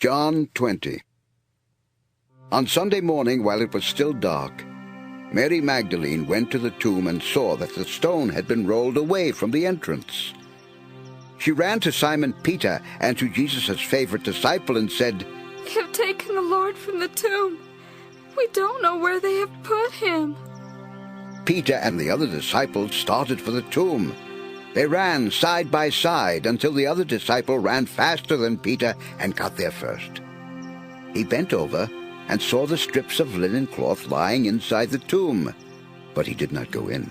John 20. On Sunday morning, while it was still dark, Mary Magdalene went to the tomb and saw that the stone had been rolled away from the entrance. She ran to Simon Peter and to Jesus' favorite disciple and said, "They have taken the Lord from the tomb. We don't know where they have put him." Peter and the other disciples started for the tomb. They ran side by side until the other disciple ran faster than Peter and got there first. He bent over and saw the strips of linen cloth lying inside the tomb, but he did not go in.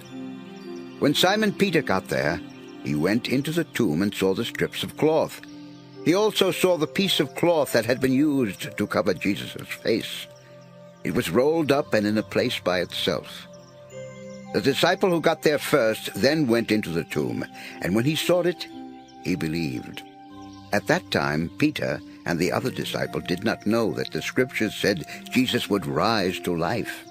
When Simon Peter got there, he went into the tomb and saw the strips of cloth. He also saw the piece of cloth that had been used to cover Jesus' face. It was rolled up and in a place by itself. The disciple who got there first then went into the tomb, and when he saw it, he believed. At that time, Peter and the other disciple did not know that the Scriptures said Jesus would rise to life.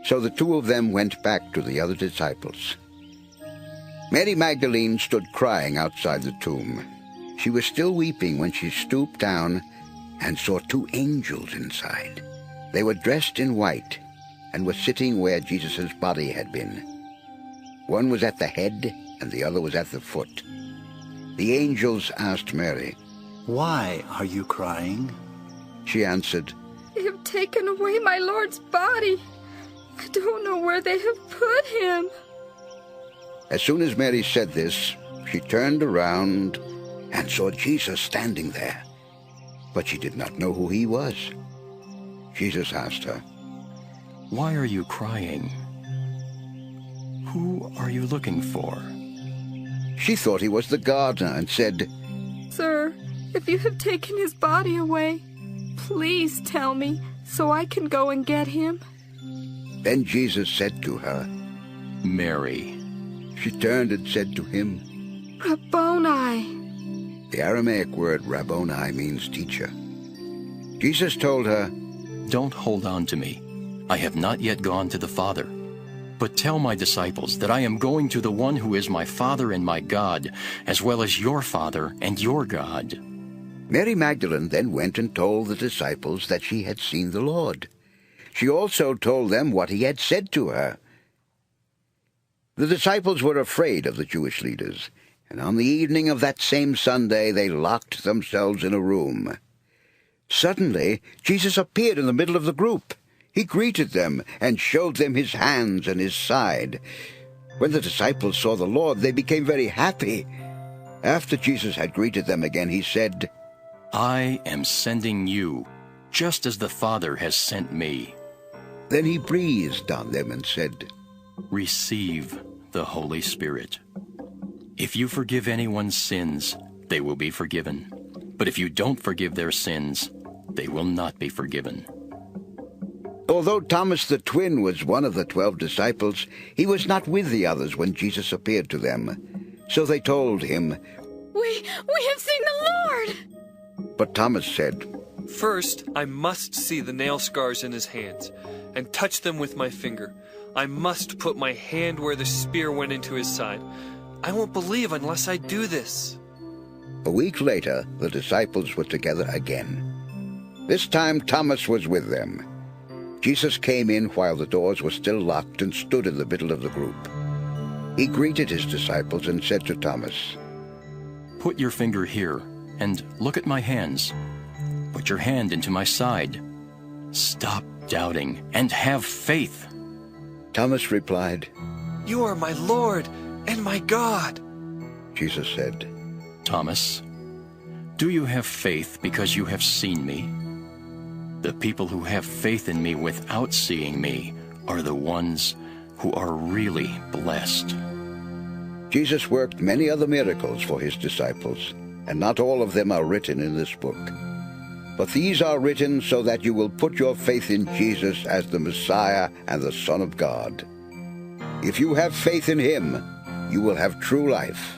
So the two of them went back to the other disciples. Mary Magdalene stood crying outside the tomb. She was still weeping when she stooped down and saw two angels inside. They were dressed in white and were sitting where Jesus' body had been. One was at the head and the other was at the foot. The angels asked Mary, "Why are you crying?" She answered, "They have taken away my Lord's body. I don't know where they have put him." As soon as Mary said this, she turned around and saw Jesus standing there, but she did not know who he was. Jesus asked her, "Why are you crying? Who are you looking for?" She thought he was the gardener and said, "Sir, if you have taken his body away, please tell me so I can go and get him." Then Jesus said to her, "Mary." She turned and said to him, "Rabboni." The Aramaic word Rabboni means teacher. Jesus told her, "Don't hold on to me. I have not yet gone to the Father. But tell my disciples that I am going to the one who is my Father and my God, as well as your Father and your God." Mary Magdalene then went and told the disciples that she had seen the Lord. She also told them what he had said to her. The disciples were afraid of the Jewish leaders, and on the evening of that same Sunday they locked themselves in a room. Suddenly, Jesus appeared in the middle of the group. He greeted them and showed them his hands and his side. When the disciples saw the Lord, they became very happy. After Jesus had greeted them again, he said, "I am sending you, just as the Father has sent me." Then he breathed on them and said, "Receive the Holy Spirit. If you forgive anyone's sins, they will be forgiven. But if you don't forgive their sins, they will not be forgiven." Although Thomas the twin was one of the 12 disciples, he was not with the others when Jesus appeared to them. So they told him, We have seen the Lord." But Thomas said, "First, I must see the nail scars in his hands, and touch them with my finger. I must put my hand where the spear went into his side. I won't believe unless I do this." A week later, the disciples were together again. This time Thomas was with them. Jesus came in while the doors were still locked and stood in the middle of the group. He greeted his disciples and said to Thomas, "Put your finger here and look at my hands. Put your hand into my side. Stop doubting and have faith." Thomas replied, "You are my Lord and my God." Jesus said, "Thomas, do you have faith because you have seen me? The people who have faith in me without seeing me are the ones who are really blessed." Jesus worked many other miracles for his disciples, and not all of them are written in this book. But these are written so that you will put your faith in Jesus as the Messiah and the Son of God. If you have faith in him, you will have true life.